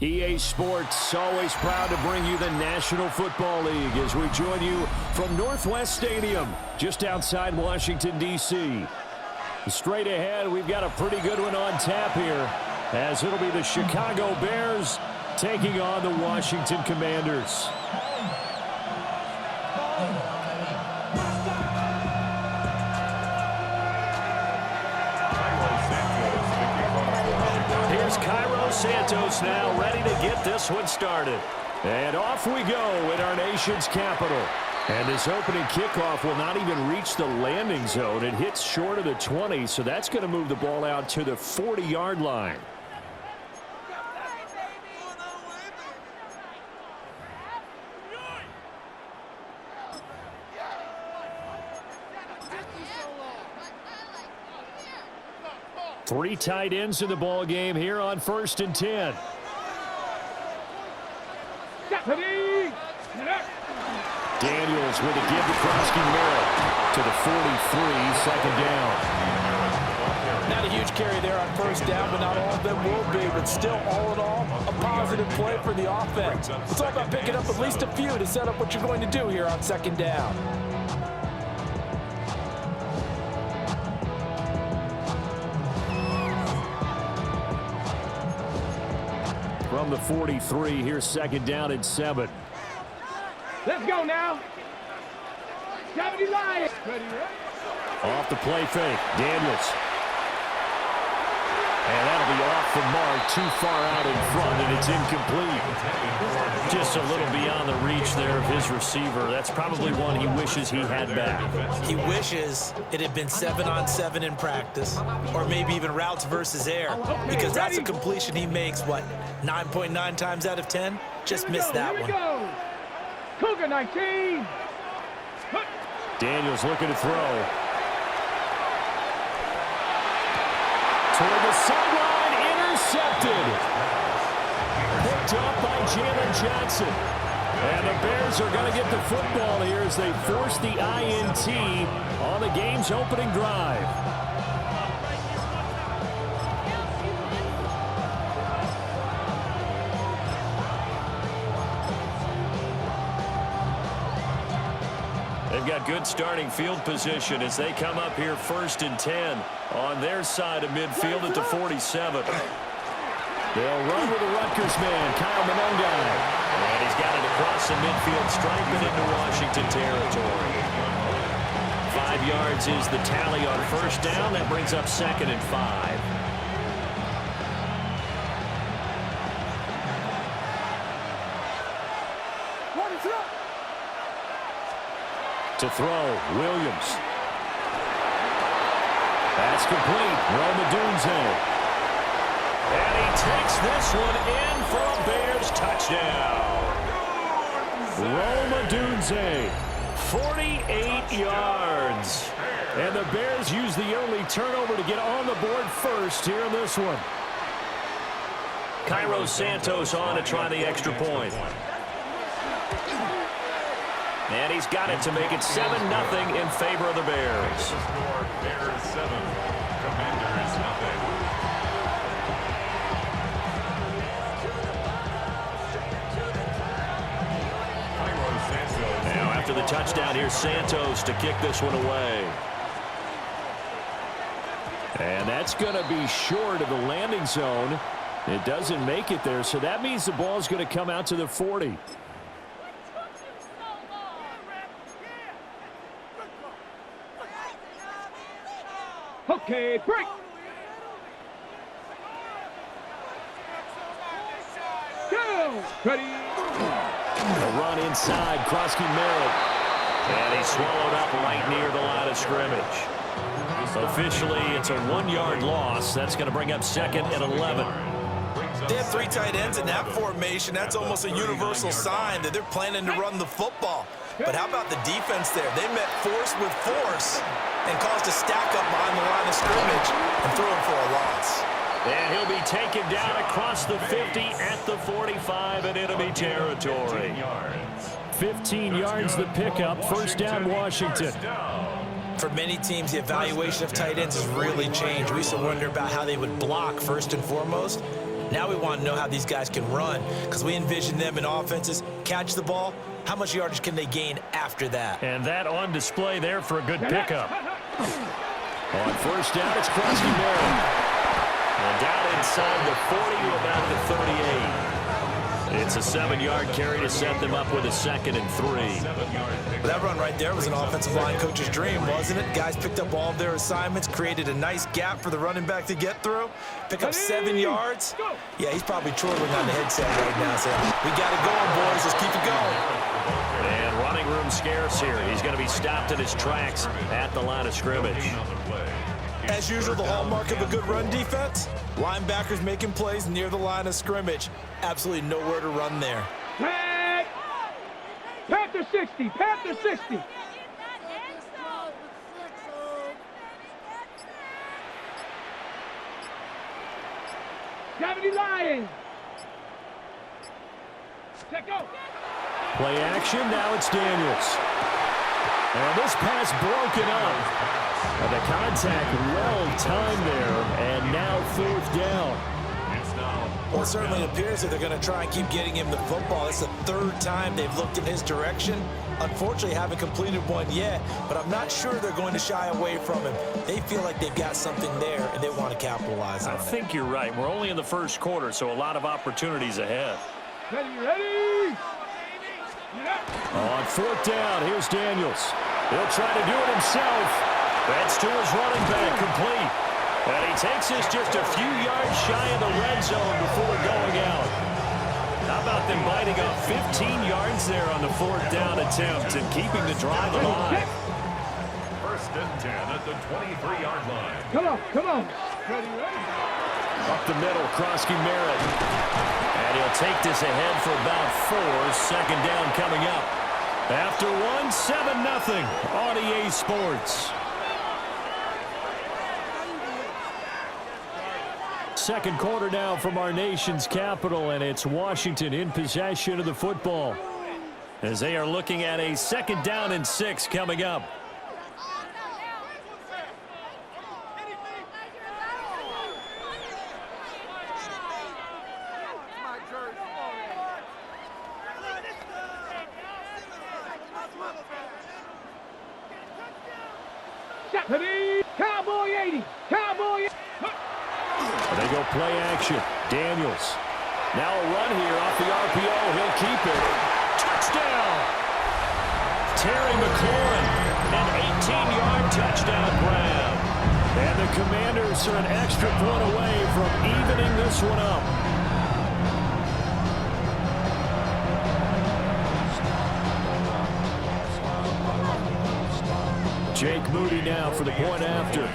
EA Sports, always proud to bring you the National Football League as we join you from Northwest Stadium, just outside Washington, D.C. Straight ahead, we've got a pretty good one on tap here, as it'll be the Chicago Bears taking on the Washington Commanders. Santos now ready to get this one started. And off we go in our nation's capital. And this opening kickoff will not even reach the landing zone. It hits short of the 20, so that's going to move the ball out to the 40-yard line. Three tight ends in the ball game here on 1st and 10. Daniels with a give to Krosky Merritt to the 43, second down. Not a huge carry there on 1st down, but not all of them will be. But still, all in all, a positive play for the offense. It's all about picking up at least a few to set up what you're going to do here on 2nd down. From the 43, here's 2nd down and 7. Let's go now. 70 Lions. Off the play fake, Daniels. And that'll be off the mark, too far out in front, and it's incomplete. Just a little beyond the reach there of his receiver. That's probably one he wishes he had back. He wishes it had been 7-on-7 in practice, or maybe even routes versus air, because that's a completion he makes, what, 9.9 times out of 10? Just missed that one. Cougar 19. Daniels looking to throw. Toward the sideline, intercepted. Picked up by Jalen Johnson. And the Bears are going to get the football here as they force the INT on the game's opening drive. They've got good starting field position as they come up here 1st and 10 on their side of midfield at the 47. They'll run with the Rutgers man, Kyle Monongai. And he's got it across the midfield, stripe it into Washington territory. 5 yards is the tally on 1st down. That brings up 2nd and 5. To throw, Williams. That's complete. Roma Dunze. And he takes this one in for a Bears touchdown. Roma Dunze. 48 yards. And the Bears use the early turnover to get on the board first here in this one. Cairo Santos on to try the extra point. And he's got it to make it 7-0 in favor of the Bears. Bears 7, Commanders 0. Now after the touchdown, here's Santos to kick this one away. And that's going to be short of the landing zone. It doesn't make it there, so that means the ball is going to come out to the 40. Okay, break. Go. Ready. A run inside, Krosky Merritt. And he's swallowed up right near the line of scrimmage. Officially, it's a 1-yard loss. That's going to bring up 2nd and 11. They have 3 tight ends in that formation. That's almost a universal sign that they're planning to run the football. But how about the defense there? They met force with force and caused a stack up behind the line of scrimmage and threw him for a loss. And he'll be taken down across the 50 at the 45 in enemy territory. 15 yards the pickup, 1st down Washington. For many teams, the evaluation of tight ends has really changed. We used to wonder about how they would block first and foremost. Now we want to know how these guys can run, because we envision them in offenses catch the ball. How much yardage can they gain after that? And that on display there for a good pickup. On first down, it's Krusty Merritt. And down inside the 40 to about the 38. It's a 7-yard carry to set them up with a 2nd and 3. That run right there was an offensive line coach's dream, wasn't it? Guys picked up all of their assignments, created a nice gap for the running back to get through, pick up 7 yards. Yeah, he's probably twirling on the headset right now saying, we got it going, boys. Let's keep it going. And running room scarce here. He's going to be stopped in his tracks at the line of scrimmage. As usual, the hallmark of a good run defense, linebackers making plays near the line of scrimmage. Absolutely nowhere to run there. Tag! Panther 60, Panther 60. Deputy Lions. Check go. Play action, now it's Daniels. And this pass broken up. And the contact well-timed there, and now 4th down. Well, it certainly appears that they're going to try and keep getting him the football. It's the 3rd time they've looked in his direction. Unfortunately, haven't completed one yet, but I'm not sure they're going to shy away from him. They feel like they've got something there, and they want to capitalize on it. I think you're right. We're only in the first quarter, so a lot of opportunities ahead. Ready? On 4th down, here's Daniels. He'll try to do it himself. That's to his running back, complete. And he takes this just a few yards shy of the red zone before going out. How about them biting off 15 yards there on the 4th down attempt and keeping the drive alive? 1st and 10 at the 23-yard line. Come on. Ready? Up the middle, Krusty Merritt. And he'll take this ahead for about 4. 2nd down coming up. After 7-0 on EA Sports. Second quarter now from our nation's capital, and it's Washington in possession of the football as they are looking at a 2nd down and 6 coming up. Cowboy 80. Cowboy 80. They go play action. Daniels. Now a run here off the RPO. He'll keep it. Touchdown! Terry McLaurin, an 18-yard touchdown grab. And the Commanders are an extra point away from evening this one up. Jake Moody now for the point after.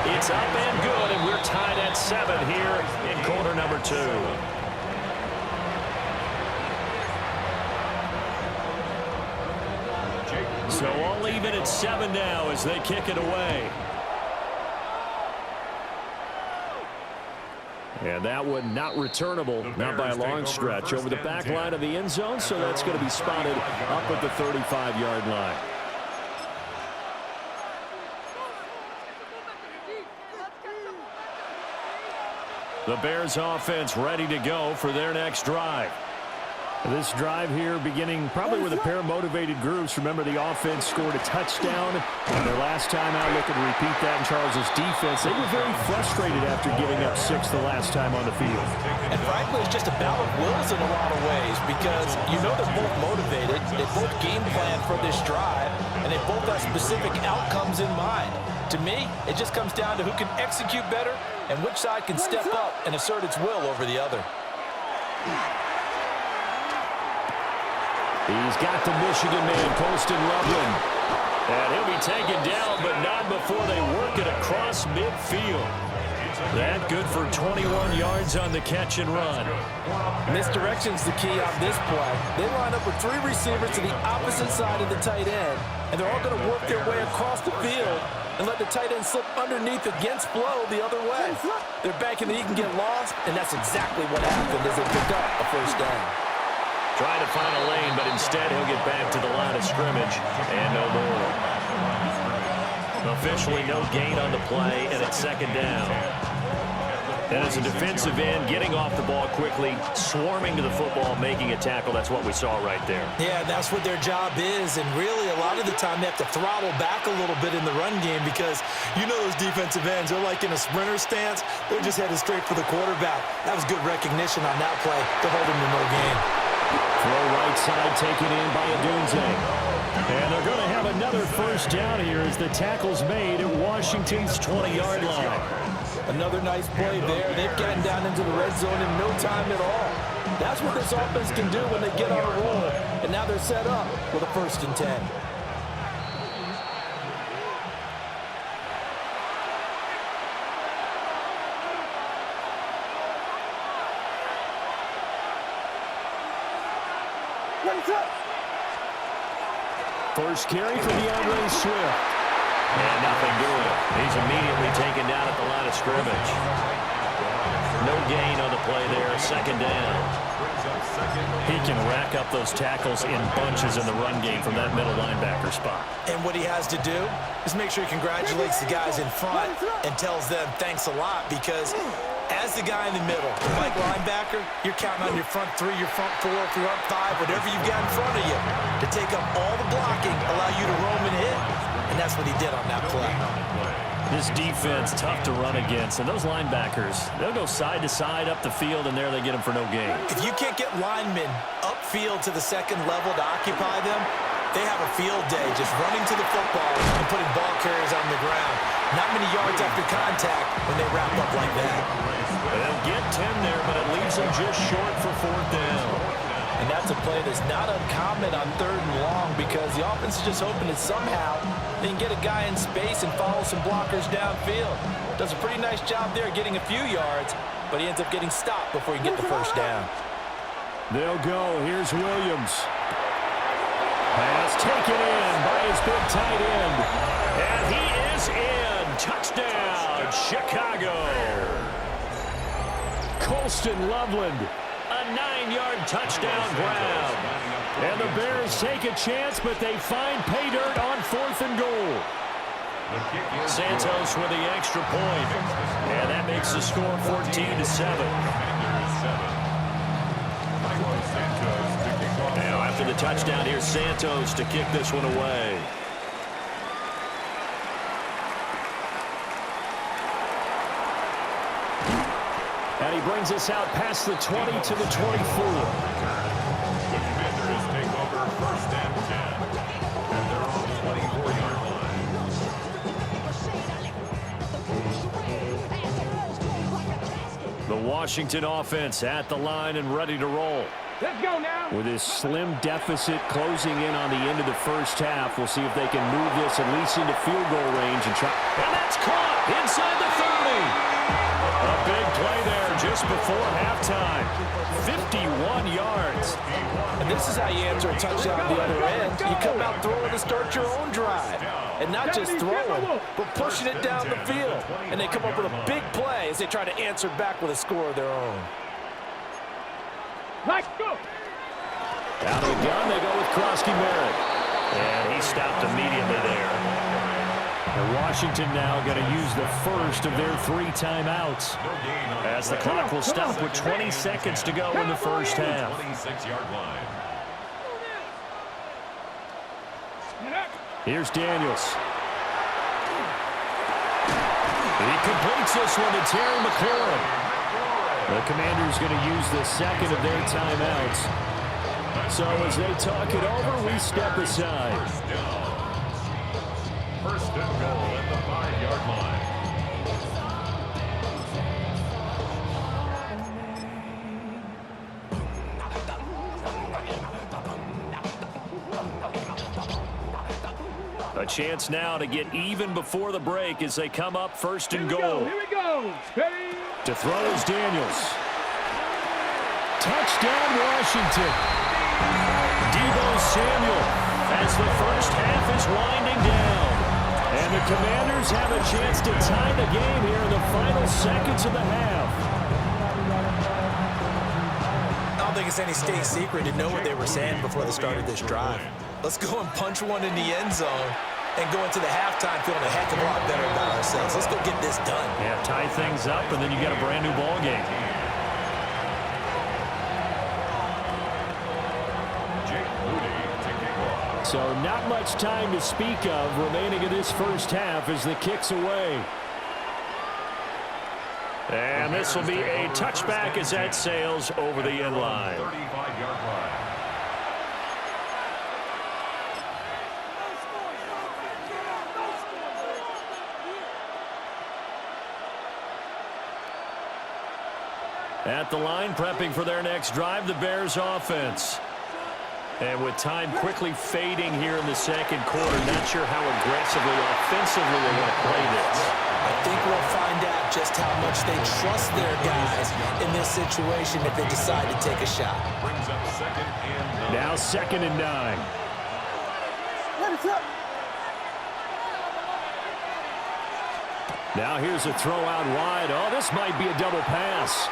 It's up and good, and we're tied at 7 here in quarter number 2. So all even at 7 now as they kick it away. And that one not returnable, not by a long stretch, over the back line of the end zone, so that's going to be spotted up at the 35-yard line. The Bears offense ready to go for their next drive. This drive here beginning probably with a pair of motivated groups. Remember, the offense scored a touchdown on their last time out. Looking to repeat that in Charles's defense. They were very frustrated after giving up 6 the last time on the field. And frankly, it's just a battle of wills in a lot of ways because you know they're both motivated. They both game plan for this drive, and they both have specific outcomes in mind. To me, it just comes down to who can execute better and which side can step up and assert its will over the other. He's got the Michigan man, Colston Loveland. And he'll be taken down, but not before they work it across midfield. That good for 21 yards on the catch and run. Misdirection's the key on this play. They line up with 3 receivers to the opposite side of the tight end, and they're all going to work their way across the field and let the tight end slip underneath against flow the other way. They're banking that he can get lost, and that's exactly what happened as they picked up a 1st down. Trying to find a lane, but instead he'll get back to the line of scrimmage and no more. Officially no gain on the play, and it's second down. And as a defensive end, getting off the ball quickly, swarming to the football, making a tackle, that's what we saw right there. Yeah, that's what their job is, and really a lot of the time they have to throttle back a little bit in the run game because you know those defensive ends, they're like in a sprinter stance. They're just headed straight for the quarterback. That was good recognition on that play to hold him to no gain. Throw right side taken in by Adunze. And they're going to have another first down here as the tackle's made at Washington's 20-yard line. Another nice play there. They've gotten down into the red zone in no time at all. That's what this offense can do when they get on a roll. And now they're set up with a 1st and 10. First carry for DeAndre Swift. And nothing doing. He's immediately taken down at the line of scrimmage. No gain on the play there. Second down. He can rack up those tackles in bunches in the run game from that middle linebacker spot. And what he has to do is make sure he congratulates the guys in front and tells them thanks a lot, because as the guy in the middle, like linebacker, you're counting on your front 3, your front 4, front 5, whatever you've got in front of you to take up all the blocking, allow you to roam and hit. And that's what he did on that play. This defense, tough to run against. And those linebackers, they'll go side to side up the field, and there they get them for no gain. If you can't get linemen upfield to the second level to occupy them, they have a field day just running to the football and putting ball carriers on the ground. Not many yards after contact when they wrap up like that. They'll get 10 there, but it leaves them just short for 4th down. And that's a play that's not uncommon on 3rd and long, because the offense is just hoping that somehow they can get a guy in space and follow some blockers downfield. Does a pretty nice job there getting a few yards, but he ends up getting stopped before he can get the 1st down. They'll go. Here's Williams. Pass taken in by his big tight end. And he is in. Touchdown, Chicago. Colston Loveland. A 9-yard touchdown grab. And the Bears take a chance, but they find pay dirt on 4th and goal. Santos with the extra point. And that makes the score 14-7. Now after the touchdown, here's Santos to kick this one away. And he brings us out past the 20 to the 24. The Commanders take over 1st and 10. And they're on the 24-yard line. The Washington offense at the line and ready to roll. Let's go now. With his slim deficit closing in on the end of the first half, we'll see if they can move this at least into field goal range and try. And that's caught inside the 30. A big play there just before halftime. 51 yards. And this is how you answer a touchdown on the other end. You come out throwing to start your own drive. And not just throwing, but pushing it down the field. And they come up with a big play as they try to answer back with a score of their own. Let's go. Out of the gun, they go with Krosky Merritt. And he stopped immediately there. And Washington now going to use the first of their 3 timeouts. As the clock will stop with 20 seconds to go in the first half. 26-yard line. Here's Daniels. He completes this one to Terry McLaurin. The Commanders going to use the second of their timeouts. So as they talk it over, we step aside. First and goal at the 5-yard line. A chance now to get even before the break as they come up first and goal. Here we go. Ready? To throw is Daniels. Touchdown, Washington. Deebo Samuel as the first half is winding down. And the Commanders have a chance to tie the game here in the final seconds of the half. I don't think it's any state secret to know what they were saying before the start of this drive. Let's go and punch one in the end zone and go into the halftime feeling a heck of a lot better about ourselves. Let's go get this done. Yeah, tie things up, and then you got a brand new ball game. So not much time to speak of remaining in this first half as the kick's away. And this will be a touchback as that sails over the end line. 35-yard line. At the line, prepping for their next drive, the Bears offense. And with time quickly fading here in the second quarter, not sure how aggressively, offensively they want to play this. I think we'll find out just how much they trust their guys in this situation if they decide to take a shot. Brings up 2nd and 9. Now 2nd and 9. Now here's a throw out wide. Oh, this might be a double pass.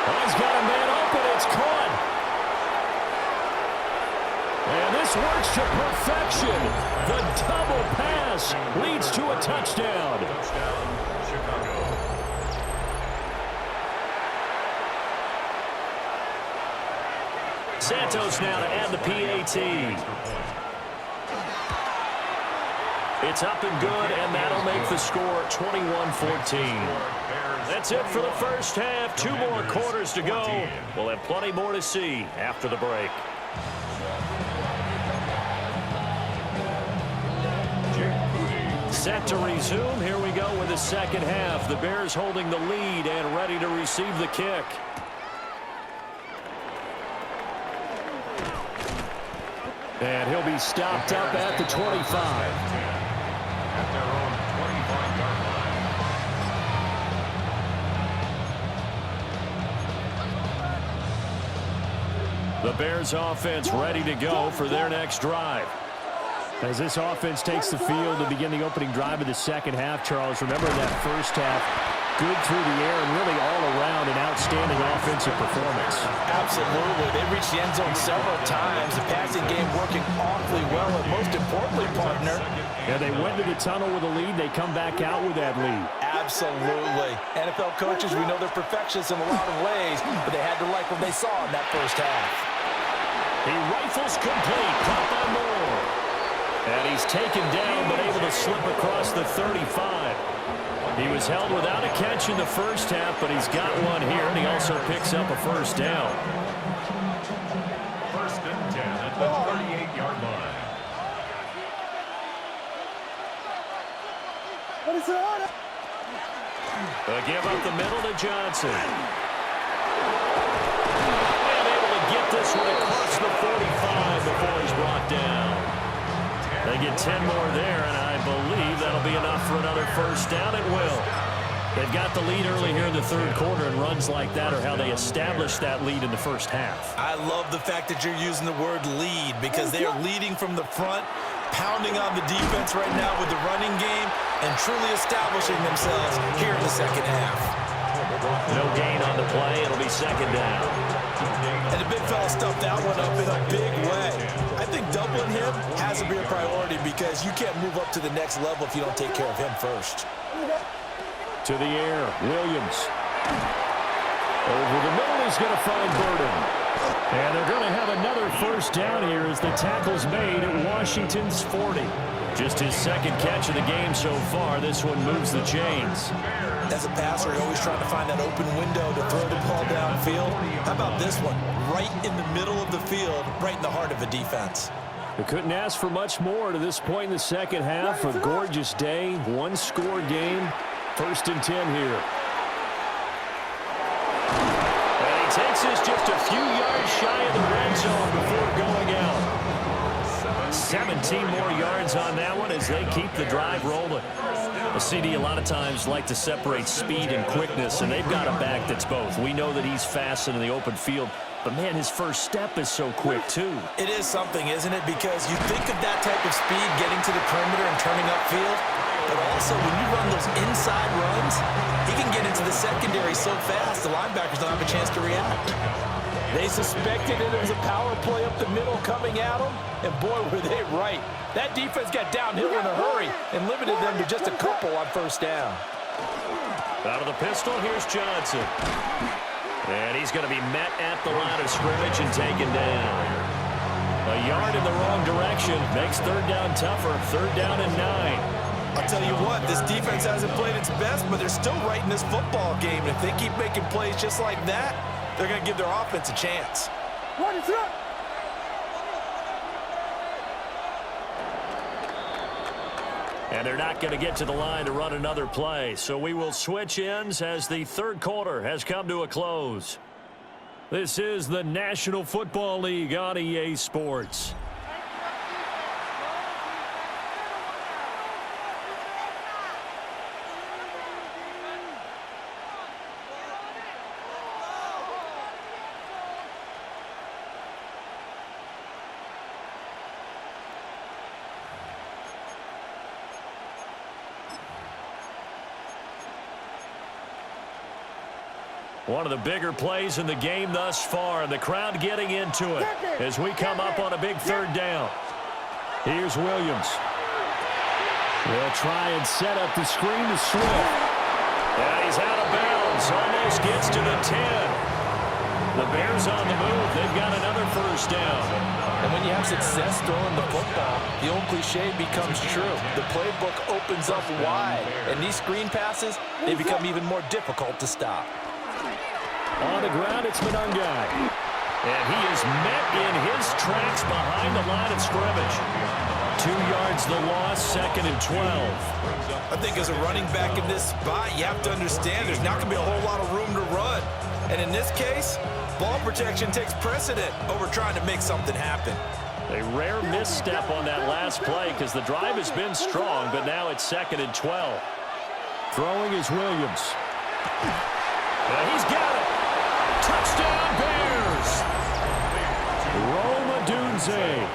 Oh, he's got a man open. It's caught. And this works to perfection. The double pass leads to a touchdown. Touchdown, Chicago. Santos now to add the PAT. It's up and good, and that'll make the score 21-14. That's it for the first half. 2 more quarters to go. We'll have plenty more to see after the break. Set to resume. Here we go with the second half. The Bears holding the lead and ready to receive the kick. And he'll be stopped up at the 25. At their own 25-yard line. The Bears offense ready to go for their next drive. As this offense takes the field to begin the opening drive of the second half, Charles, remember that first half, good through the air and really all around an outstanding offensive performance. Absolutely. They reached the end zone several times. The passing game working awfully well, and most importantly, partner, Yeah, they went to the tunnel with a lead. They come back out with that lead. absolutely. NFL coaches, we know they're perfectionists in a lot of ways, but they had to like what they saw in that first half. He rifles complete. Caught by Moore. And he's taken down, but able to slip across the 35. He was held without a catch in the first half, but he's got one here, and he also picks up a first down. 1st and 10 at the 38-yard line. They give up the middle to Johnson. And able to get this one across the 45 before he's brought down. They get 10 more there, and I believe that'll be enough for another first down. It will. They've got the lead early here in the third quarter, and runs like that are how they establish that lead in the first half. I love the fact that you're using the word lead because they are leading from the front, pounding on the defense right now with the running game, and truly establishing themselves here in the second half. No gain on the play. It'll be second down. And the big fella stuffed that one up in a big way. I think doubling him has to be a priority because you can't move up to the next level if you don't take care of him first. To the air, Williams. Over the middle, he's going to find Burden. And they're going to have another first down here as the tackle's made at Washington's 40. Just his second catch of the game so far. This one moves the chains. As a passer, you're always trying to find that open window to throw the ball downfield. How about this one? Right in the middle of the field, right in the heart of a defense. They couldn't ask for much more to this point in the second half. A gorgeous day, one-score game. 1st and 10 here. And he takes this just a few yards shy of the red zone before going out. 17 more yards on that one as they keep the drive rolling. The CD a lot of times like to separate speed and quickness, and they've got a back that's both. We know that he's fast in the open field, but, man, his first step is so quick, too. It is something, isn't it? Because you think of that type of speed getting to the perimeter and turning upfield, but also when you run those inside runs, he can get into the secondary so going fast. The linebackers don't have a chance to react. They suspected it was a power play up the middle coming at them, and boy, were they right. That defense got downhill in a hurry and limited them to just a couple on first down. Out of the pistol, here's Johnson. And he's going to be met at the line of scrimmage and taken down. A yard in the wrong direction makes third down tougher. Third down and 9. I'll tell you what, this defense hasn't played its best, but they're still right in this football game. And if they keep making plays just like that, they're going to give their offense a chance. What is up? And they're not going to get to the line to run another play. So we will switch ends as the third quarter has come to a close. This is the National Football League on EA Sports. One of the bigger plays in the game thus far, and the crowd getting into it as we come up on a big third down. Here's Williams. They'll try and set up the screen to Swift. And he's out of bounds, almost gets to the 10. The Bears on the move. They've got another first down. And when you have success throwing the football, the old cliche becomes true. The playbook opens up wide, and these screen passes, they become even more difficult to stop. On the ground, it's Monungai. And he is met in his tracks behind the line of scrimmage. 2 yards the loss, second and 12. I think as a running back in this spot, you have to understand there's not going to be a whole lot of room to run. And in this case, ball protection takes precedent over trying to make something happen. A rare misstep on that last play because the drive has been strong, but now it's second and 12. Throwing is Williams. And he's got it. Touchdown, Bears! Rome Odunze